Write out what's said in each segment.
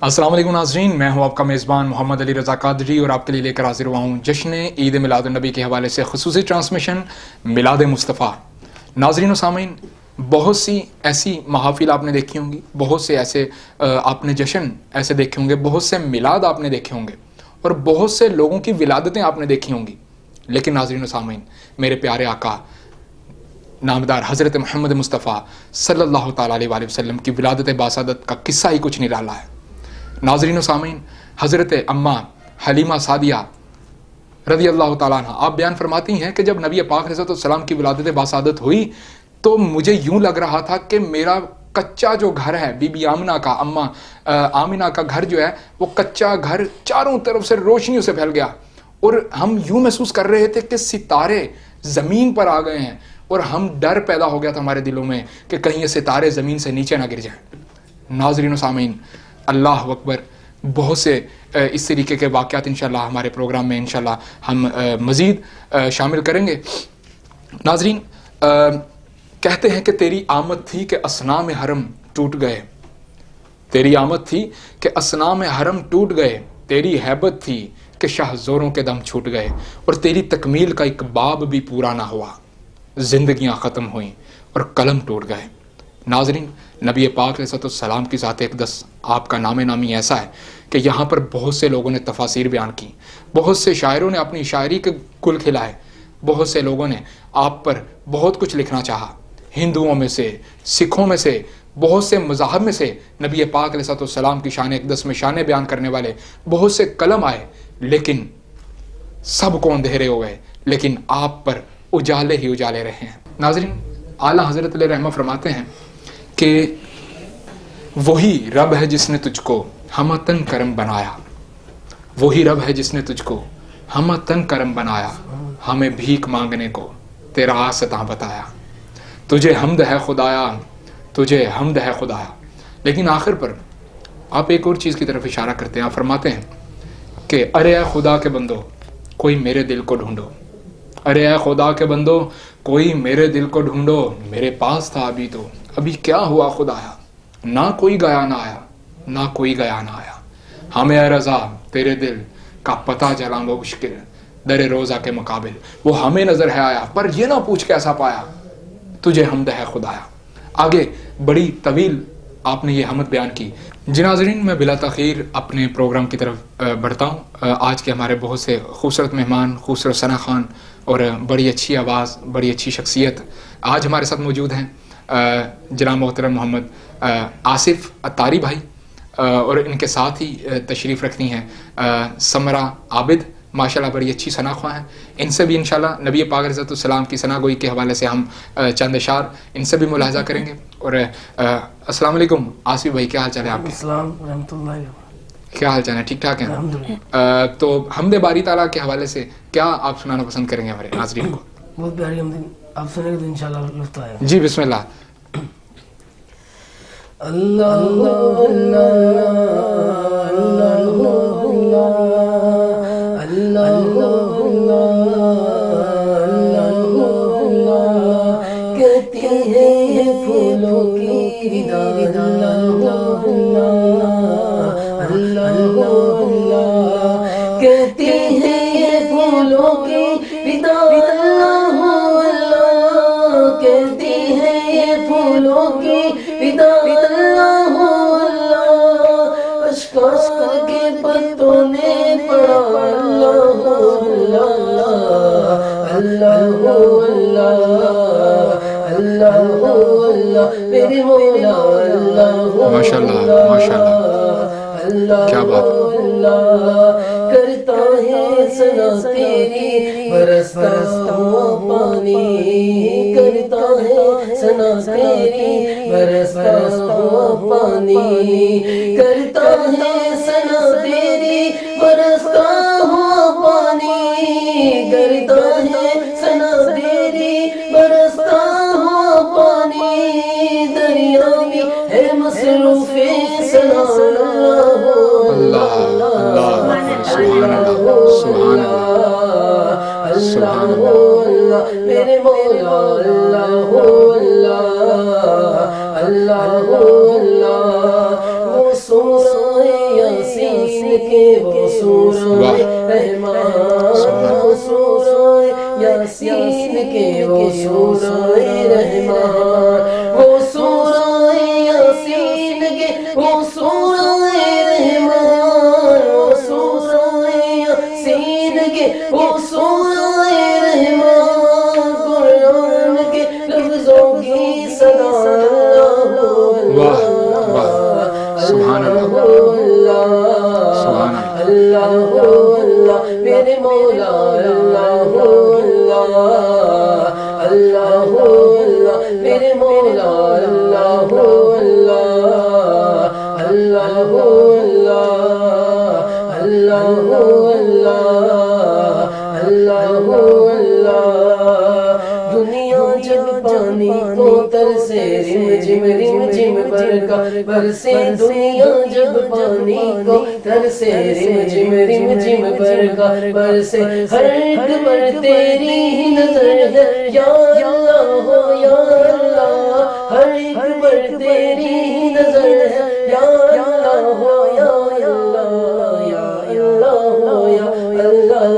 السلام علیکم ناظرین، میں ہوں آپ کا میزبان محمد علی رضا قادری اور آپ کے لیے لے کر حاضر ہوا ہوں جشن عید میلاد النبی کے حوالے سے خصوصی ٹرانسمیشن میلاد مصطفیٰ۔ ناظرین و سامعین، بہت سی ایسی محافل آپ نے دیکھی ہوں گی، بہت سے ایسے آپ نے جشن ایسے دیکھے ہوں گے، بہت سے میلاد آپ نے دیکھے ہوں گے اور بہت سے لوگوں کی ولادتیں آپ نے دیکھی ہوں گی، لیکن ناظرین و سامعین، میرے پیارے آقا نامدار حضرت محمد مصطفیٰ صلی اللہ تعالیٰ علیہ وآلہ وسلم کی ولادت باسعادت کا قصہ ہی کچھ نرالا ہے۔ ناظرین و سامعین، حضرت اماں حلیمہ سعدیہ رضی اللہ تعالیٰ عنہ آپ بیان فرماتی ہیں کہ جب نبی پاک علیہ السلام کی ولادت باسعادت ہوئی تو مجھے یوں لگ رہا تھا کہ میرا کچا جو گھر ہے، بی بی آمنہ کا، اماں آمنہ کا گھر جو ہے وہ کچا گھر چاروں طرف سے روشنیوں سے پھیل گیا اور ہم یوں محسوس کر رہے تھے کہ ستارے زمین پر آ گئے ہیں، اور ہم ڈر پیدا ہو گیا تھا ہمارے دلوں میں کہ کہیں یہ ستارے زمین سے نیچے نہ گر جائیں۔ ناظرین و سامعین، اللہ اکبر، بہت سے اس طریقے کے واقعات انشاءاللہ ہمارے پروگرام میں انشاءاللہ ہم مزید شامل کریں گے۔ ناظرین، کہتے ہیں کہ تیری آمد تھی کہ اصنام حرم ٹوٹ گئے، تیری آمد تھی کہ اصنام حرم ٹوٹ گئے، تیری ہیبت تھی کہ شاہ زوروں کے دم چھوٹ گئے، اور تیری تکمیل کا ایک باب بھی پورا نہ ہوا، زندگیاں ختم ہوئیں اور قلم ٹوٹ گئے۔ ناظرین، نبی پاک علیہ السلام کی ذات اقدس، آپ کا نام نامی ایسا ہے کہ یہاں پر بہت سے لوگوں نے تفاسیر بیان کی، بہت سے شاعروں نے اپنی شاعری کے گل کھلائے، بہت سے لوگوں نے آپ پر بہت کچھ لکھنا چاہا، ہندوؤں میں سے، سکھوں میں سے، بہت سے مذاہب میں سے نبی پاک علیہ السلام کی شان اقدس میں شانیں بیان کرنے والے بہت سے قلم آئے، لیکن سب کو اندھیرے ہو گئے، لیکن آپ پر اجالے ہی اجالے رہے ہیں۔ ناظرین، اعلیٰ حضرت علیہ رحمہ فرماتے ہیں کہ وہی رب ہے جس نے تجھ کو ہمہ تن کرم بنایا، وہی رب ہے جس نے تجھ کو ہمہ تن کرم بنایا، ہمیں بھیک مانگنے کو تیرا آستاں بتایا، تجھے حمد ہے خدایا، تجھے حمد ہے خدایا۔ لیکن آخر پر آپ ایک اور چیز کی طرف اشارہ کرتے ہیں، آپ فرماتے ہیں کہ ارے اے خدا کے بندو کوئی میرے دل کو ڈھونڈو، ارے اے خدا کے بندو کوئی میرے دل کو ڈھونڈو، میرے پاس تھا ابھی تو ابھی کیا ہوا خدایا، نہ کوئی گیا نہ آیا، نہ کوئی گیا نہ آیا، ہمیں اے رضا تیرے دل کا پتہ چلا مشکل در روزہ کے مقابل، وہ ہمیں نظر ہے آیا پر یہ نہ پوچھ کیسا پایا، تجھے حمد ہے خدایا۔ آگے بڑی طویل آپ نے یہ حمد بیان کی۔ جی ناظرین، میں بلا تاخیر اپنے پروگرام کی طرف بڑھتا ہوں۔ آج کے ہمارے بہت سے خوبصورت مہمان، خوبصورت ثنا خان اور بڑی اچھی آواز، بڑی اچھی شخصیت آج ہمارے ساتھ موجود ہیں۔ جناب محترم محمد آصف عطاری بھائی، اور ان کے ساتھ ہی تشریف رکھتی ہیں سمرہ عابد، ماشاءاللہ بڑی اچھی ثنا خواں ہیں۔ ان سے بھی انشاءاللہ نبی پاک علیہ السلام کی ثنا گوئی کے حوالے سے ہم چند اشعار ان سے بھی ملاحظہ کریں گے۔ اور السلام علیکم آصف بھائی، کیا حال چال ہے آپ کے؟ السلام ورحمۃ اللہ، کیا حال چال ہے؟ ٹھیک ٹھاک ہیں؟ الحمدللہ۔ تو حمد باری تعالیٰ کے حوالے سے کیا آپ سنانا پسند کریں گے ہمارے ناظرین کو؟ بہت پیاری حمد آپ سنیں گے تو انشاءاللہ لطف آئے گا۔ جی بسم اللہ۔ اللہ کہتی ہے یہ پھولوں کی وداد، کہتی ہے یہ پھولوں کی وداد، کہتی ہے یہ پھولوں کی وداد، اشکا کے پتوں نے پڑھا اللہ اللہ اللہ میرے مولا اللہ ماشاءاللہ ماشاءاللہ، کیا بات ہے۔ کرتا ہے ثنا تیری برستا ہوا پانی، کرتا ہے ثنا تیری برستا ہوا پانی، کرتا ہے ثنا تیری برستا ہوا پانی، کرتا ہے ثنا تیری برستا ہوا پانی، دریا میں ہے مصروف ثنا اللہ اللہ، سبحان اللہ سبحان اللہ سبحان اللہ، میرے مولا اللہ اللہ اللہ، وہ سورہ کے وہ سورہ رحمان، وہ سورہ یاسین کے وہ سورہ رحمان، وہ سورہ یاسین کے وہ سورہ رحمان، وہ سورہ یاسین کے وہ سورہ رحمان، قرآن کے لفظوں کی صدا واہ واہ، سبحان اللہ سبحان اللہ، اللہ اللہ میرے مولا، اللہ اللہ اللہ اللہ میرے مولا، اللہ اللہ اللہ اللہ اللہ اللہ اللہ، دنیا جب پانی کو ترسے رم جم برسے، دنیا جب پانی کو ترسے رم جم برسے، ہر ایک پر تیری ہی نظر ہے یا اللہ ہو یا اللہ، ہر ایک پر تیری ہی نظر ہے یا اللہ ہو یا اللہ، یا اللہ ہو یا اللہ،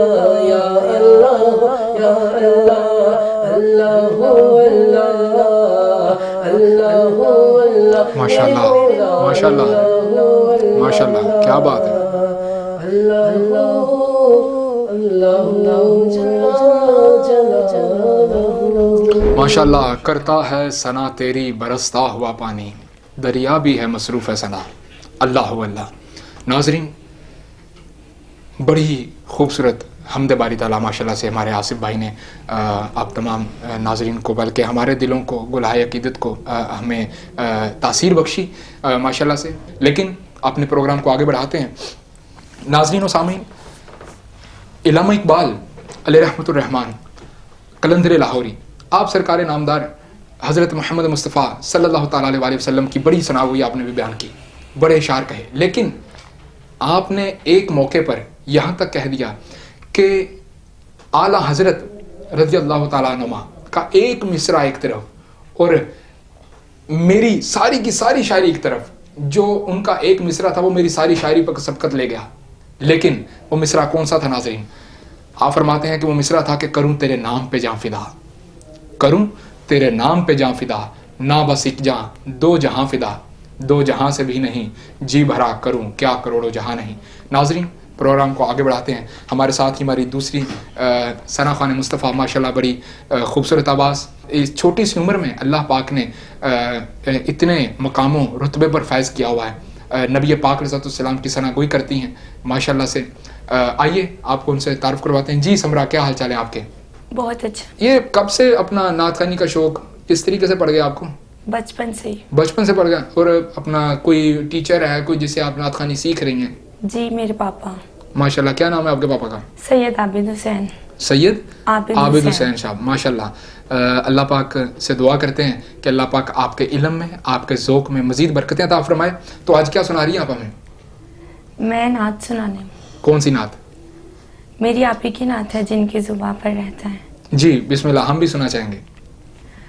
یا اللہ ہو یا اللہ، اللہ ہو اللہ، اللہ ہو اللہ، ماشاء اللہ ماشاء اللہ ماشاء اللہ، کیا بات ہے. اللہ اللہ ماشاء اللہ. کرتا ہے ثنا تیری برستا ہوا پانی، دریا بھی ہے مصروف ہے ثنا، اللہ ہو اللہ. ناظرین، بڑی خوبصورت حمد باری تعالیٰ ماشاء اللہ سے ہمارے آصف بھائی نے آپ تمام ناظرین کو، بلکہ ہمارے دلوں کو، گلہائے عقیدت کو ہمیں تاثیر بخشی ماشاء اللہ سے. لیکن اپنے پروگرام کو آگے بڑھاتے ہیں. ناظرین و سامعین، علامہ اقبال علیہ رحمۃ الرحمان قلندر لاہوری، آپ سرکار نامدار حضرت محمد مصطفیٰ صلی اللہ تعالیٰ علیہ وسلم کی بڑی ثنا ہوئی، آپ نے بھی بیان کی، بڑے اشعار کہے. لیکن آپ نے ایک موقع پر یہاں تک کہہ دیا کہ اعلیٰ حضرت رضی اللہ تعالیٰ عنہ کا ایک مصرع ایک طرف اور میری ساری کی ساری شاعری ایک طرف، جو ان کا ایک مصرع تھا وہ میری ساری شاعری پر سبقت لے گیا. لیکن وہ مصرع کون سا تھا ناظرین؟ آپ فرماتے ہیں کہ وہ مصرع تھا کہ کروں تیرے نام پہ جاں فدا، کروں تیرے نام پہ جاں فدا، نہ بس ایک جاں دو جہاں فدا، دو جہاں سے بھی نہیں جی بھرا کروں کیا کروڑوں جہاں نہیں. ناظرین، پروگرام کو آگے بڑھاتے ہیں. ہمارے ساتھ ہی ہماری دوسری ثنا خان مصطفیٰ، ماشاءاللہ بڑی خوبصورت آواز، اس چھوٹی سی عمر میں اللہ پاک نے اتنے مقاموں رتبے پر فیض کیا ہوا ہے. نبی پاک علیہ السلام کی ثنا گوئی کرتی ہیں ماشاءاللہ سے. آئیے آپ کو ان سے تعارف کرواتے ہیں. جی سمرا، کیا حال چال ہے آپ کے؟ بہت اچھا. یہ کب سے اپنا نعت خوانی کا شوق کس طریقے سے پڑ گیا آپ کو؟ بچپن سے ہی. بچپن سے پڑ گیا. اور اپنا کوئی ٹیچر ہے کوئی جس سے آپ نعت خوانی سیکھ رہی ہیں؟ جی میرے پاپا. ماشاءاللہ، کیا نام ہے آپ کے پاپا کا؟ سید عابد حسین. سید عابد حسین حسین صاحب، ماشاءاللہ. اللہ پاک سے دعا کرتے ہیں کہ اللہ پاک آپ کے علم میں، آپ کے ذوق میں مزید برکتیں عطا فرمائے. تو آج کیا سنا رہی ہیں آپ ہمیں؟ میں نعت سنانے. کون سی نعت؟ میری آپ ہی کی نعت ہے، جن کی زبان پر رہتا ہے. جی بسم اللہ، ہم بھی سنا چاہیں گے.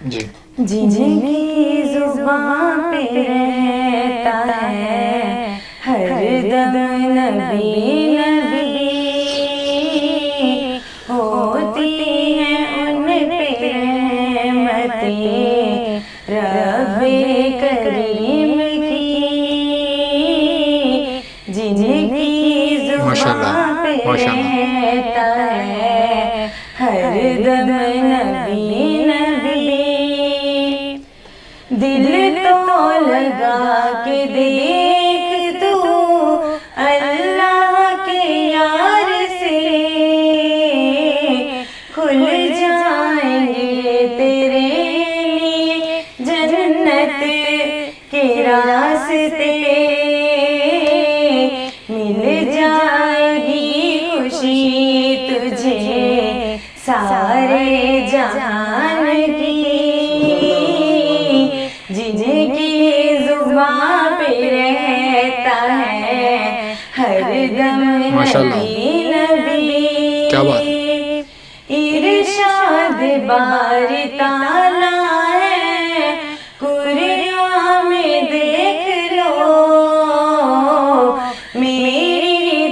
جی. جن کی زبان پہ رہتا ہے ہر دم نبی نبی، ہوتی ہے ان پہ رحمتیں رب کریم کی. جن کی زبان پہ رہتا ہے ہر دم نبی نبی، دل تو لگا کے دیکھ تو اللہ کے یار سے، کھل جائیں گے تیرے لیے جنت کے راستے، مل جائے گی خوشی تجھے سارے جہان کی. جن کی زبان پہ رہتا ہے ہر دم نبی نبی. کیا بات؟ ارشاد باری تعالیٰ ہے قرآن میں دیکھ لو، میری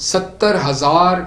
70,000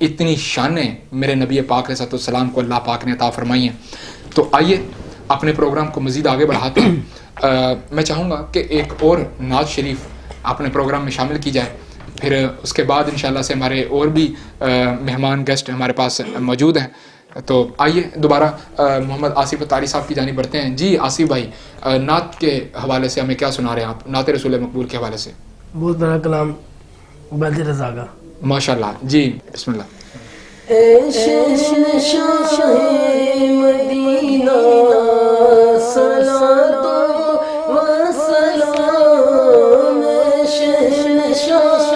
اتنی شانیں میرے نبی پاک علیہ السلام کو اللہ پاک نے عطا فرمائی ہیں. تو آئیے اپنے پروگرام کو مزید آگے بڑھاتے ہیں. میں چاہوں گا کہ ایک اور نعت شریف اپنے پروگرام میں شامل کی جائے, پھر اس کے بعد انشاءاللہ سے ہمارے اور بھی مہمان گیسٹ ہمارے پاس موجود ہیں. تو آئیے دوبارہ محمد آصف اتاری صاحب کی جانب بڑھتے ہیں. جی آصف بھائی, نعت کے حوالے سے ہمیں کیا سنا رہے ہیں آپ, نعت رسول مقبول کے حوالے سے؟ بہت بڑا کلام عبید رضا کا. ماشاء اللہ, جی بسم اللہ. اے شہنشاہ مدینہ صلاۃ و سلام, اے شہنشاہ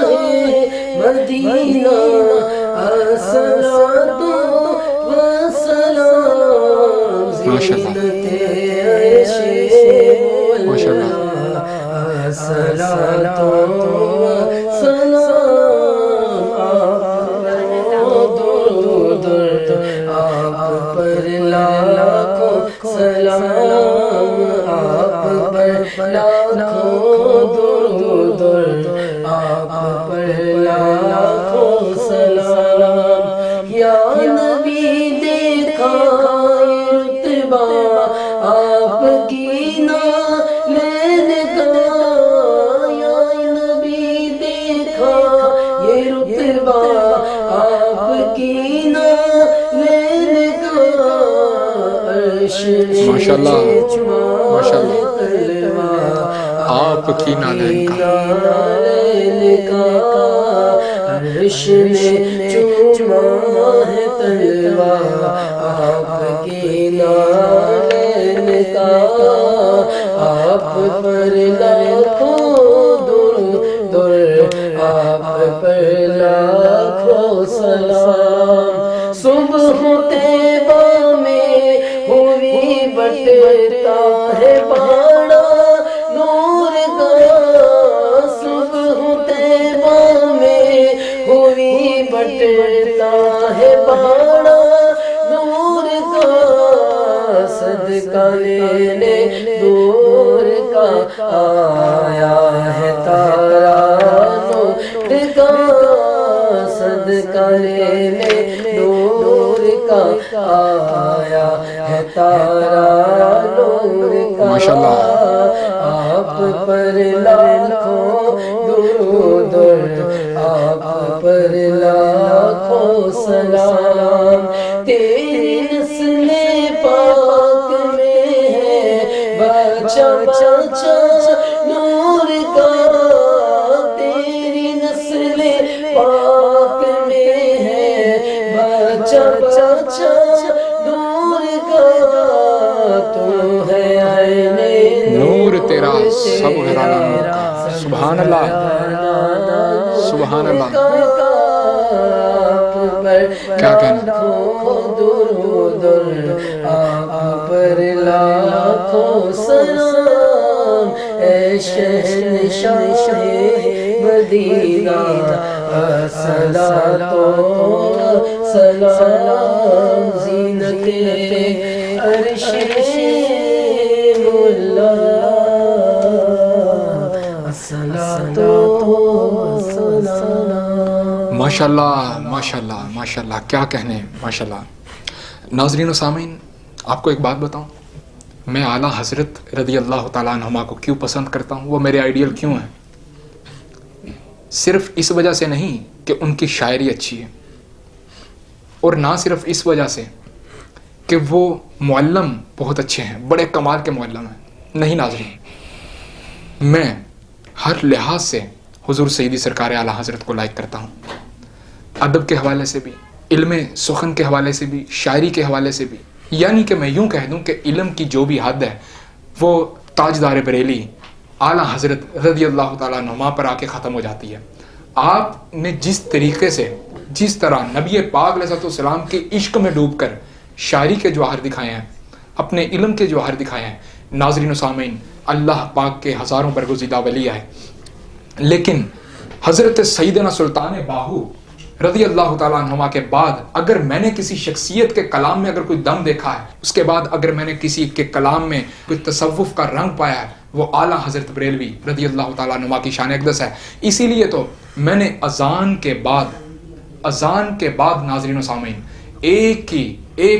مدینہ صلاۃ و سلام, ماشاء اللہ ماشاء اللہ, صلاۃ و سلام, آپ پر لاکھوں سلام, آپ پر لاکھوں درود, آپ پر لاکھوں سلام. یا نبی دیکھا رتبہ آپ کی نالین کا, یا نبی دیکھا یہ رتبہ آپ کی نالین کا, عرش ماشاء اللہ ماشاء اللہ, تلوا آپ کی نالین کا, نالین کا, عرش نے چوما ہے تلوا آپ کی نالین کا, آپ پر لاکھوں درود, آپ پر لاکھوں سلام. صبح طیبہ میں ہوئی بٹتا ہے باڑا نور کا, صبح طیبہ میں ہوئی بٹتا ہے باڑا نور کا, صدقہ لینے نور کا آیا ہے تارا نور کا, صدقہ لینے نور کا آیا ہے تارا نور کا. ماشاء اللہ, آپ پر لاکھوں درود, آپ پر لاکھوں سلام. تیری نسل پاک میں ہے بچہ بچہ نور کا, تیری نسل پاک میں ہے بچہ بچہ نور کا, تو ہے عین نور تیرا سب گھرانہ, سبحان اللہ سبحان اللہ, کیا کہنا, درود, آپ پر لاکھوں سلام, اے شہنشاہ مدینہ صلاۃ و سلام, زینت عرش مولا صلاۃ و سلام. ماشاء اللہ ماشاء اللہ ماشاء اللہ, کیا کہنے, ماشاء اللہ. ناظرین و سامعین, آپ کو ایک بات بتاؤں, میں اعلیٰ حضرت رضی اللہ تعالیٰ عنہما کو کیوں پسند کرتا ہوں, وہ میرے آئیڈیل کیوں ہیں؟ صرف اس وجہ سے نہیں کہ ان کی شاعری اچھی ہے, اور نہ صرف اس وجہ سے کہ وہ معلم بہت اچھے ہیں, بڑے کمال کے معلم ہیں. نہیں ناظرین, میں ہر لحاظ سے حضور سیدی سرکار اعلیٰ حضرت کو لائک کرتا ہوں, ادب کے حوالے سے بھی, علم سخن کے حوالے سے بھی, شاعری کے حوالے سے بھی. یعنی کہ میں یوں کہہ دوں کہ علم کی جو بھی حد ہے وہ تاجدار بریلی اعلیٰ حضرت رضی اللہ تعالیٰ عنہ پر آ کے ختم ہو جاتی ہے. آپ نے جس طریقے سے, جس طرح نبی پاک علیہ السلام کے عشق میں ڈوب کر شاعری کے جوہر دکھائے ہیں, اپنے علم کے جوہر دکھائے ہیں. ناظرین و سامعین, اللہ پاک کے ہزاروں برگزیدہ ولی ہے, لیکن حضرت سیدنا سلطان باہو رضی اللہ تعالیٰ عنہما کے بعد اگر میں نے کسی شخصیت کے کلام میں اگر کوئی دم دیکھا ہے, اس کے بعد اگر میں نے کسی کے کلام میں کوئی تصوف کا رنگ پایا ہے, وہ اعلیٰ حضرت بریلوی رضی اللہ تعالیٰ عنہما کی شان اقدس ہے. اسی لیے تو میں نے اذان کے بعد اذان کے بعد ناظرین و سامعین ایک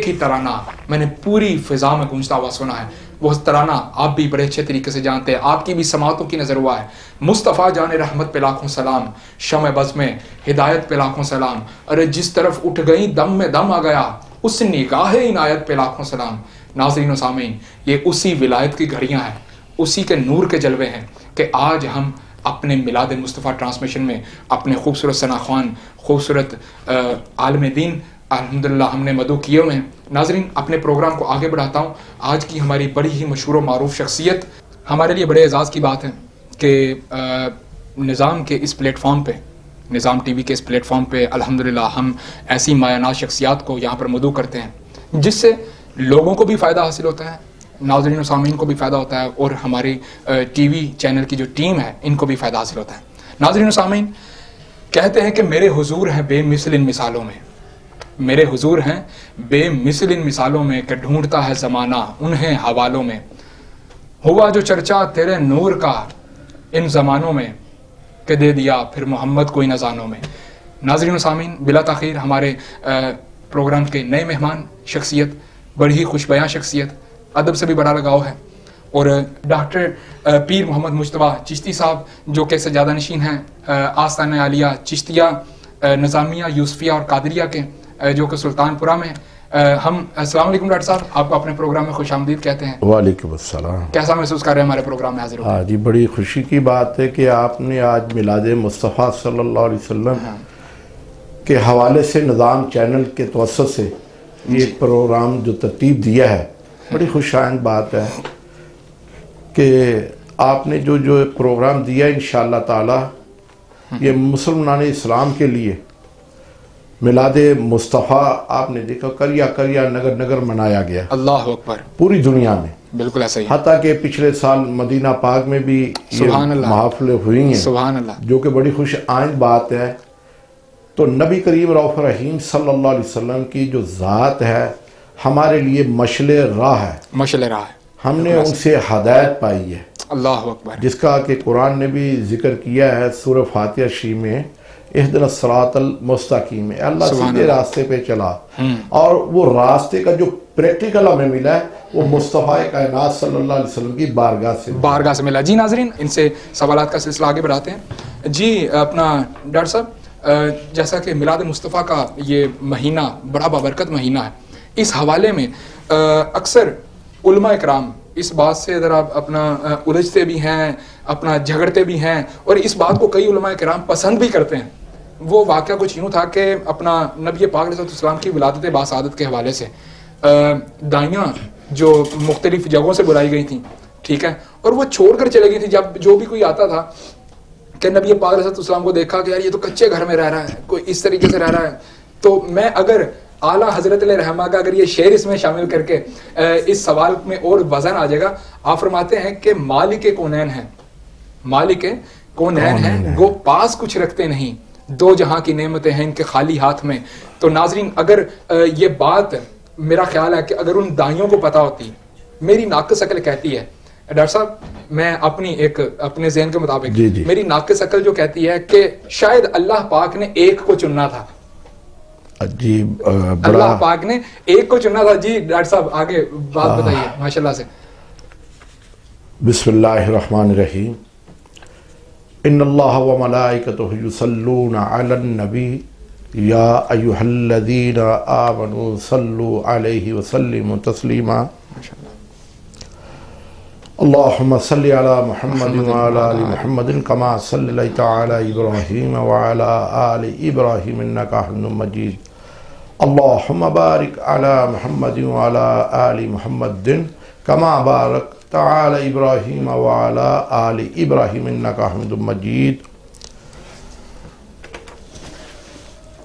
ہی ترانہ میں نے پوری فضا میں گونجتا ہوا سنا ہے. وہ ترانہ آپ بھی بڑے اچھے طریقے سے جانتے ہیں, آپ کی بھی سماعتوں کی نظر ہوا ہے. مصطفیٰ جان رحمت پہ لاکھوں سلام, شمع بز میں ہدایت پہ لاکھوں سلام, ارے جس طرف اٹھ گئی دم میں دم آ گیا, اس نگاہ عنایت پہ لاکھوں سلام. ناظرین و سامعین یہ اسی ولایت کی گھڑیاں ہیں, اسی کے نور کے جلوے ہیں کہ آج ہم اپنے میلاد مصطفیٰ ٹرانسمیشن میں اپنے خوبصورت ثنا خوان, خوبصورت عالم دین الحمدللہ ہم نے مدعو کیے ہوئے ہیں. ناظرین اپنے پروگرام کو آگے بڑھاتا ہوں. آج کی ہماری بڑی ہی مشہور و معروف شخصیت, ہمارے لیے بڑے اعزاز کی بات ہے کہ نظام کے اس پلیٹ فارم پہ, نظام ٹی وی کے اس پلیٹ فارم پہ الحمدللہ ہم ایسی مایہ شخصیات کو یہاں پر مدعو کرتے ہیں جس سے لوگوں کو بھی فائدہ حاصل ہوتا ہے, ناظرین و سامعین کو بھی فائدہ ہوتا ہے, اور ہماری ٹی وی چینل کی جو ٹیم ہے ان کو بھی فائدہ حاصل ہوتا ہے. ناظرین و سامعین کہتے ہیں کہ میرے حضور ہیں بے مثل ان مثالوں میں, میرے حضور ہیں بے مثل ان مثالوں میں کہ ڈھونڈتا ہے زمانہ انہیں حوالوں میں, ہوا جو چرچا تیرے نور کا ان زمانوں میں کہ دے دیا پھر محمد کو ان اذانوں میں. ناظرین و سامعین بلا تاخیر ہمارے پروگرام کے نئے مہمان شخصیت, بڑی ہی خوش بیاں شخصیت, ادب سے بھی بڑا لگاؤ ہے, اور ڈاکٹر پیر محمد مجتبیٰ چشتی صاحب جو کہ سجادہ نشین ہیں آستانہ عالیہ چشتیہ نظامیہ یوسفیہ اور قادریہ کے, جو کہ سلطان پورہ میں. ہم السلام علیکم ڈاکٹر صاحب, آپ کو اپنے پروگرام میں خوش آمدید کہتے ہیں. وعلیکم السلام. کیسا محسوس کر رہے ہیں ہمارے پروگرام میں حاضر ہو؟ ہاں جی, بڑی خوشی کی بات ہے کہ آپ نے آج میلاد مصطفیٰ صلی اللہ علیہ وسلم کے حوالے سے نظام چینل کے توسط سے یہ پروگرام جو ترتیب دیا ہے, بڑی خوش آئند بات ہے کہ آپ نے جو پروگرام دیا انشاءاللہ تعالی یہ مسلمان اسلام کے لیے میلاد مصطفیٰ آپ نے دیکھا کریا نگر نگر منایا گیا. اللہ اکبر. پوری دنیا میں بالکل ایسا ہی, حتیٰ کہ پچھلے سال مدینہ پاک میں بھی یہ محافلیں ہوئی ہیں, سبحان اللہ, جو کہ بڑی خوش آئند بات ہے. تو نبی کریم رؤوف رحیم صلی اللہ علیہ وسلم کی جو ذات ہے ہمارے لیے مشعل راہ ہے, مشعل راہ ہے. ہم نے ان سے ہدایت پائی ہے, اللہ اکبر, جس کا کہ قرآن نے بھی ذکر کیا ہے سورہ فاتحہ شریف میں, اہدنا الصراط المستقیم, اللہ سیدھے راستے پہ چلا. اور وہ راستے کا جو پریکٹیکل ہمیں ملا ہے وہ مصطفیٰ کائنات صلی اللہ علیہ وسلم کی بارگاہ سے ملا. جی ناظرین ان سے سوالات کا سلسلہ آگے بڑھاتے ہیں. جی اپنا ڈاکٹر صاحب, جیسا کہ میلاد مصطفیٰ کا یہ مہینہ بڑا بابرکت مہینہ ہے, اس حوالے میں اکثر علماء اکرام اس بات سے ذرا اپنا الجھتے بھی ہیں, اپنا جھگڑتے بھی ہیں, اور اس بات کو کئی علماء اکرام پسند بھی کرتے ہیں. وہ واقعہ کچھ یوں تھا کہ اپنا نبی پاک علیہ السلام کی ولادت باسعادت کے حوالے سے دائیاں جو مختلف جگہوں سے بلائی گئی تھیں, ٹھیک ہے, اور وہ چھوڑ کر چلے گئی تھی. جب جو بھی کوئی آتا تھا کہ نبی پاک علیہ السلام کو دیکھا کہ یار یہ تو کچے گھر میں رہ رہا ہے, کوئی اس طریقے سے رہ رہا ہے, تو میں اگر اعلیٰ حضرت علیہ رحمہ کا اگر یہ شعر اس میں شامل کر کے اس سوال میں اور وزن آ جائے گا. آپ فرماتے ہیں کہ مالک کونین ہیں, مالک کونین ہیں, گو پاس کچھ رکھتے نہیں, دو جہاں کی نعمتیں ہیں ان کے خالی ہاتھ میں. تو ناظرین اگر یہ بات میرا خیال ہے کہ اگر ان دائیوں کو پتا ہوتی, میری ناقص عقل کہتی ہے ڈاکٹر صاحب, میں اپنے ذہن کے مطابق میری ناقص عقل جو کہتی ہے کہ شاید اللہ پاک نے ایک کو چننا تھا, اللہ پاک نے ایک کو چننا تھا. جی ڈاکٹر صاحب آگے بات بتائیے ماشاءاللہ سے. بسم اللہ الرحمن الرحیم. ان اللہ و ملائکتہ یصلون علی النبی یا ایھا الذین آمنوا صلوا علیہ وسلموا تسلیما. اللہم صل علی محمد وعلی آل محمد کما صلیت علی ابراہیم وعلی آل ابراہیم انک حمید مجید. اللہم بارک علی محمد وعلی آل محمد کما بارکت علی ابراہیم وعلی آل ابراہیم انک حمید مجید.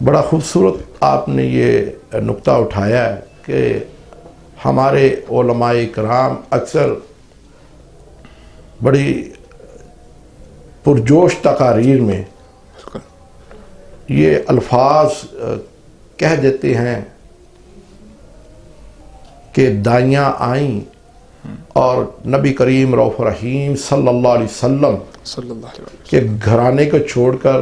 بڑا خوبصورت آپ نے یہ نقطہ اٹھایا ہے کہ ہمارے علماء کرام اکثر بڑی پرجوش تقاریر میں یہ الفاظ کہہ دیتے ہیں کہ دائیاں آئیں اور نبی کریم رؤوف رحیم صلی اللہ علیہ وسلم کے گھرانے کو چھوڑ کر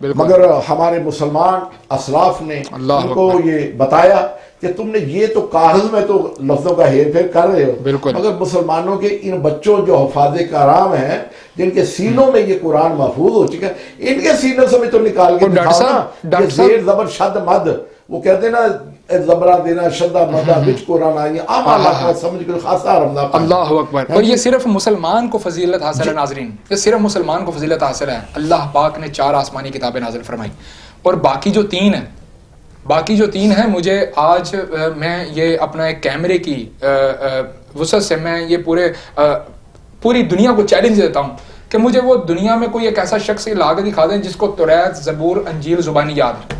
مگر ہمارے مسلمان اسلاف نے ان کو یہ بتایا کہ تم نے یہ تو کاغذ میں تو لفظوں کا ہیر پھیر کر رہے ہو، مگر مسلمانوں کے ان بچوں جو حفاظ کرام ہیں جن کے سینوں میں یہ قرآن محفوظ ہو چکا ہے، ان کے سینوں سے بھی تو نکال کے دکھاؤ نا، یہ زیر زبر شد مد، وہ کہتے ہیں نا زبرہ دینا شدہ مدہ بچ قرآن آئی عام اللہ کا سمجھ کر خاصا رمضان۔ اللہ اکبر۔ اور یہ صرف مسلمان کو فضیلت حاصل ہے ناظرین، یہ صرف مسلمان کو فضیلت حاصل ہے۔ اللہ پاک نے 4 آسمانی کتابیں نازل فرمائی، اور باقی جو 3 ہیں مجھے آج میں یہ اپنا ایک کیمرے کی وسعت سے میں یہ پوری دنیا کو چیلنج دیتا ہوں کہ مجھے وہ دنیا میں کوئی ایک ایسا شخص لا کے دکھا دیں جس کو توریت، زبور، انجیل زبانی یاد ہے،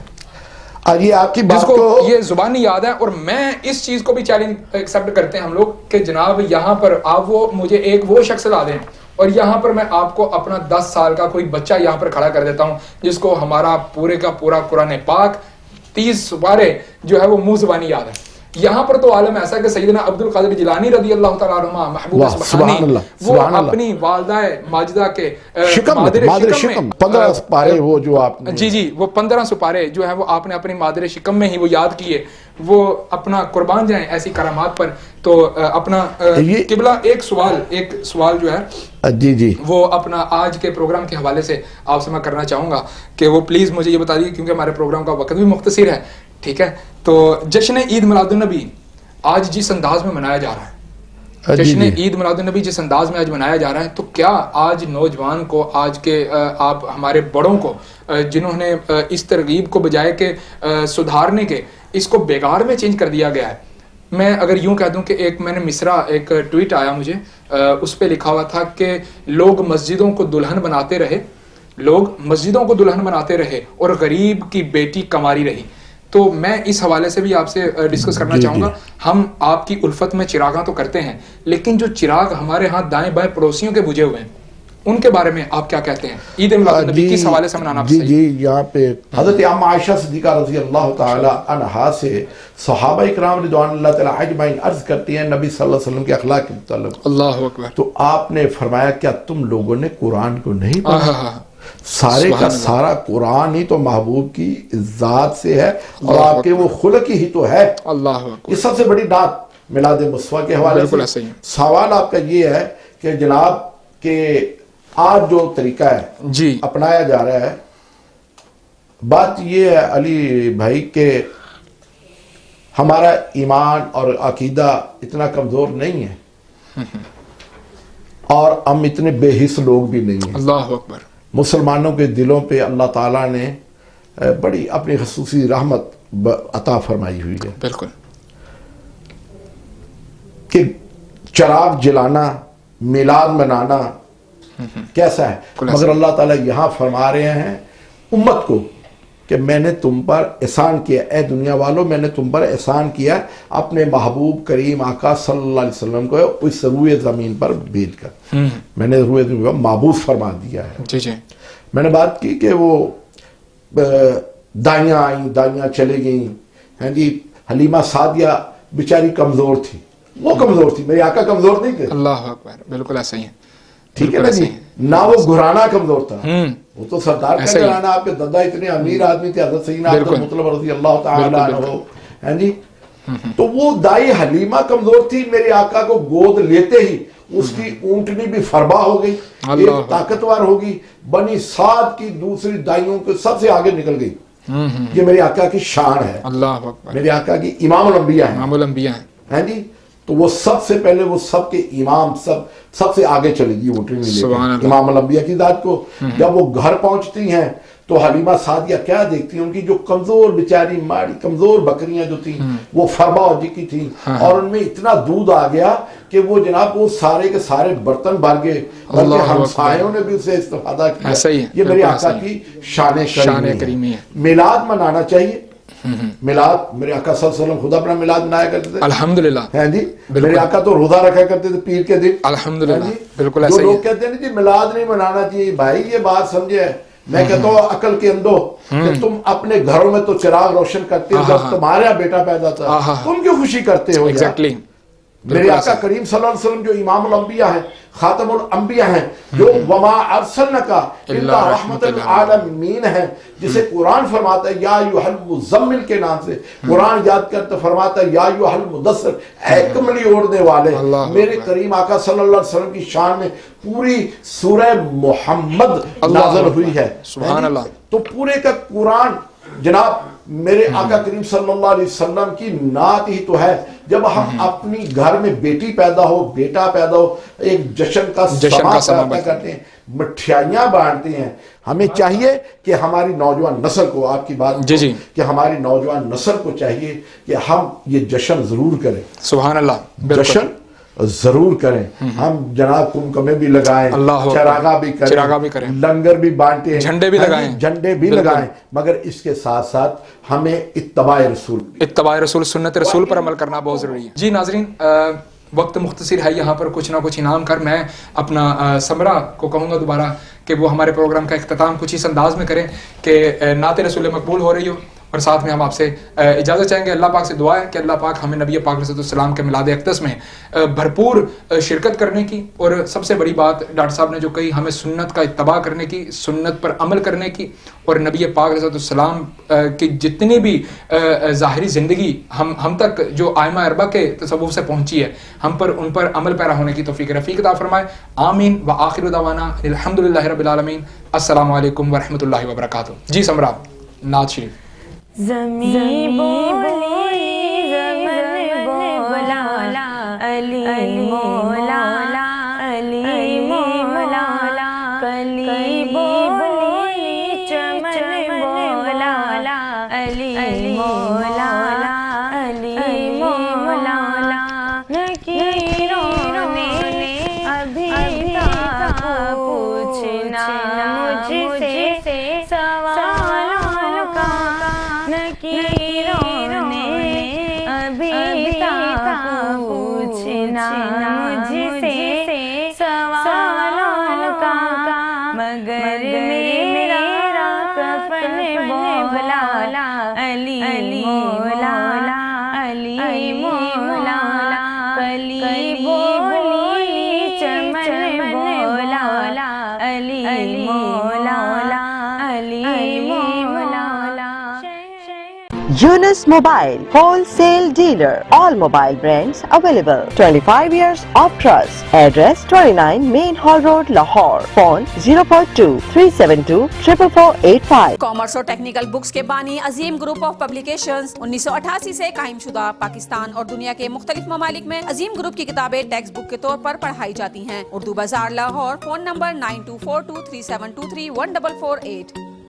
یہ آپ کی جس بات کو یہ زبانی یاد ہے۔ اور میں اس چیز کو بھی چیلنج ایکسیپٹ کرتے ہیں ہم لوگ کہ جناب یہاں پر آپ مجھے وہ شخص لا دیں، اور یہاں پر میں آپ کو اپنا 10 سال کا کوئی بچہ یہاں پر کھڑا کر دیتا ہوں جس کو ہمارا پورے کا پورا قرآن پاک 30 سپارے جو ہے وہ منہ زبانی یاد ہے۔ یہاں پر تو عالم ایسا کہ سیدنا عبد القادر جیلانی رضی اللہ تعالیٰ عنہ محبوب سبحانی، وہ اپنی والدہ ماجدہ کے مادر شکم 15 سپارے وہ جو آپ نے جی وہ 15 سپارے جو ہے وہ آپ نے اپنی مادر شکم میں ہی وہ یاد کیے، وہ اپنا قربان جائیں ایسی کرامات پر۔ تو اپنا قبلہ ایک سوال جو ہے جی وہ اپنا آج کے پروگرام کے حوالے سے آپ سے میں کرنا چاہوں گا کہ وہ پلیز مجھے یہ بتا دیجیے، کیونکہ ہمارے پروگرام کا وقت بھی مختصر ہے، ٹھیک ہے؟ تو جشن عید میلاد النبی آج جس انداز میں منایا جا رہا ہے، جشن عید میلاد النبی جس انداز میں آج منایا جا رہا ہے، تو کیا آج نوجوان کو، آج کے آپ ہمارے بڑوں کو جنہوں نے اس ترغیب کو بجائے کہ سدھارنے کے اس کو بیگار میں چینج کر دیا گیا ہے؟ میں اگر یوں کہہ دوں کہ میں نے مصرع ایک ٹویٹ آیا مجھے، اس پہ لکھا ہوا تھا کہ لوگ مسجدوں کو دلہن بناتے رہے اور غریب کی بیٹی کماری رہی۔ تو میں اس حوالے سے بھی آپ سے ڈسکس کرنا چاہوں گا۔ ہم آپ کی الفت میں چراغاں تو کرتے ہیں، لیکن جو چراغ ہمارے ہاں دائیں بائیں پڑوسیوں کے بجھے ہوئے ہیں، ان کے بارے میں آپ کیا کہتے ہیں؟ عید میلاد النبی کس حوالے سے منانا پسند؟ جی یہاں پہ حضرت ام عائشہ صدیقہ رضی اللہ تعالی عنہا سے صحابہ اکرام رضوان اللہ تعالی اجمعین عرض کرتی ہیں نبی صلی اللہ علیہ وسلم کے اخلاق کے متعلق، اللہ اکبر، تو آپ نے فرمایا کیا تم لوگوں نے قرآن کو نہیں پڑھا؟ سارے کا سارا قرآن ہی تو محبوب کی ذات سے ہے اور آپ کے وہ خلق ہی تو ہے۔ اللہ یہ سب سے بڑی بات میلاد مصطفیٰ کے حوالے سے۔ سوال آپ کا یہ ہے کہ جناب کہ آج جو طریقہ ہے اپنایا جا رہا ہے، بات یہ ہے علی بھائی کہ ہمارا ایمان اور عقیدہ اتنا کمزور نہیں ہے اور ہم اتنے بے حس لوگ بھی نہیں ہیں۔ اللہ اکبر۔ مسلمانوں کے دلوں پہ اللہ تعالیٰ نے بڑی اپنی خصوصی رحمت عطا فرمائی ہوئی ہے، بالکل، کہ چراغ جلانا، میلاد منانا کیسا ہے، مگر اللہ تعالیٰ یہاں فرما رہے ہیں امت کو کہ میں نے تم پر احسان کیا، اے دنیا والوں میں نے تم پر احسان کیا اپنے محبوب کریم آقا صلی اللہ علیہ وسلم کو اس روئے زمین پر بھیج کر، میں نے روئے زمین پر معبوس فرما دیا ہے۔ میں نے بات کی کہ وہ دائیاں آئیں، دائیاں چلے گئیں، ہیں جی، حلیمہ سعدیہ بیچاری کمزور تھی، وہ کمزور تھی، میرے آقا کمزور نہیں تھے۔ اللہ اکبر، بالکل ایسا ہی ہے، ٹھیک ہے نا جی، نہ وہ گھرانا کمزور تھا، وہ تو سردار کا گھرانا، آپ کے دادا اتنے امیر آدمی تھے، حضرت سیدنا عبد المطلب رضی اللہ تعالی عنہ، ہیں جی، تو وہ دائی حلیمہ کمزور تھی، میرے آقا کو گود لیتے ہی اس کی اونٹنی بھی فربا ہو گئی، ایک طاقتور ہوگی، بنی سعد کی دوسری دائیوں کے سب سے آگے نکل گئی۔ یہ میرے آقا کی شان ہے، میرے آقا کی امام الانبیاء ہیں جی، تو وہ سب سے پہلے وہ سب کے امام سب سے آگے چلے گی اونٹنی میں لے کے امام الانبیاء کی ذات کو۔ جب وہ گھر پہنچتی ہیں تو حلیمہ سعدیہ کیا دیکھتی ہیں، ان کی جو کمزور بیچاری ماڑی کمزور بکریاں جو تھیں وہ فربا ہو چکی تھیں اور ان میں اتنا دودھ آ گیا کہ وہ جناب وہ سارے کے سارے برتن بھر گئے، بلکہ ہمسایوں نے بھی اسے استفادہ کیا۔ یہ میرے آقا کی شان کریمی ہے۔ میلاد منانا چاہیے، میلاد میرے آقا صلی اللہ علیہ وسلم خود اپنا میلاد منایا کرتے تھے، الحمدللہ، ہیں جی، میرے آقا تو روزہ رکھا کرتے تھے پیر کے دن، الحمدللہ، بالکل ایسا ہی ہے۔ جو لوگ کہتے ہیں جی میلاد نہیں منانا چاہیے، بھائی یہ بات سمجھے، میں کہتا ہوں عقل کے اندو کہ تم اپنے گھروں میں تو چراغ روشن کرتے ہو، جب تمہارا بیٹا پیدا تھا تم کیوں خوشی کرتے ہو؟ میرے آقا کریم صلی اللہ علیہ وسلم جو امام الانبیاء ہیں، خاتم الانبیاء ہیں، جو وما ارسلنک الا رحمت للعالمین ہیں، جسے قرآن فرماتا ہے یا ایھا المزمل کے نام سے قرآن یاد کرتے فرماتا ہے یا ایھا المدثر، اے کملی اوڑھنے والے. میرے کریم آقا صلی اللہ علیہ وسلم کی شان میں پوری سورہ محمد نازل ہوئی ہے. سبحان اللہ. تو پورے کا قرآن جناب میرے آقا کریم صلی اللہ علیہ وسلم کی نعت ہی تو ہے. جب ہم اپنی گھر میں بیٹی پیدا ہو، بیٹا پیدا ہو، ایک جشن کا سما پیدا کرتے ہیں، مٹھائیاں بانٹتے ہیں. ہمیں چاہیے کہ ہماری نوجوان نسل کو، آپ کی بات جی کہ ہماری نوجوان نسل کو چاہیے کہ ہم یہ جشن ضرور کریں. سبحان اللہ. جشن ضرور کریں. ہم جناب کمکمے بھی لگائیں، چراغا بھی کریں، لنگر بھی بانٹیں، جھنڈے بھی لگائیں، مگر اس کے ساتھ ساتھ ہمیں اتباع رسول سنت رسول پر عمل کرنا بہت ضروری ہے. جی ناظرین، وقت مختصر ہے، یہاں پر کچھ نہ کچھ انعام کر میں اپنا سمرہ کو کہوں گا دوبارہ کہ وہ ہمارے پروگرام کا اختتام کچھ اس انداز میں کریں کہ نعت رسول مقبول ہو رہی ہو، اور ساتھ میں ہم آپ سے اجازت چاہیں گے. اللہ پاک سے دعا ہے کہ اللہ پاک ہمیں نبی پاک علیہ السلام کے میلاد اقدس میں بھرپور شرکت کرنے کی، اور سب سے بڑی بات ڈاکٹر صاحب نے جو کہی، ہمیں سنت کا اتباع کرنے کی، سنت پر عمل کرنے کی، اور نبی پاک علیہ السلام کی جتنی بھی ظاہری زندگی ہم تک جو ائمہ اربعہ کے تصوف سے پہنچی ہے، ان پر عمل پیرا ہونے کی توفیق رفیق عطا فرمائے. آمین. وآخر دعوانا الحمدللہ رب العالمین. السلام علیکم ورحمۃ اللہ وبرکاتہ. جی سمرہ، نعت شریف. زمین بولی زمن بولا علی مولا علی مولا کلی بولی چمن بولا علی مولا علی مولا. نکیروں نے ابھی تک پوچھنا مجھ سے سوالوں کا، نکیروں نے ابھی تک پوچھنا مجھ سے سوالوں کا، مگر میرا کفن بولا علی مولا علی مولا کلی بولی چمن بولا علی مولا علی مولا. Yunus Mobile, wholesale dealer. All mobile brands available. 25 years of trust. Address 29 Main Hall Road, Lahore. Phone 042-372-44485. Commerce اور ٹیکنیکل بکس کے بانی عظیم گروپ آف پبلیکیشنز 1988 سے قائم شدہ، پاکستان اور دنیا کے مختلف ممالک میں عظیم گروپ کی کتابیں ٹیکسٹ بک کے طور پر پڑھائی جاتی ہیں. اردو بازار لاہور. Phone number 924237231448.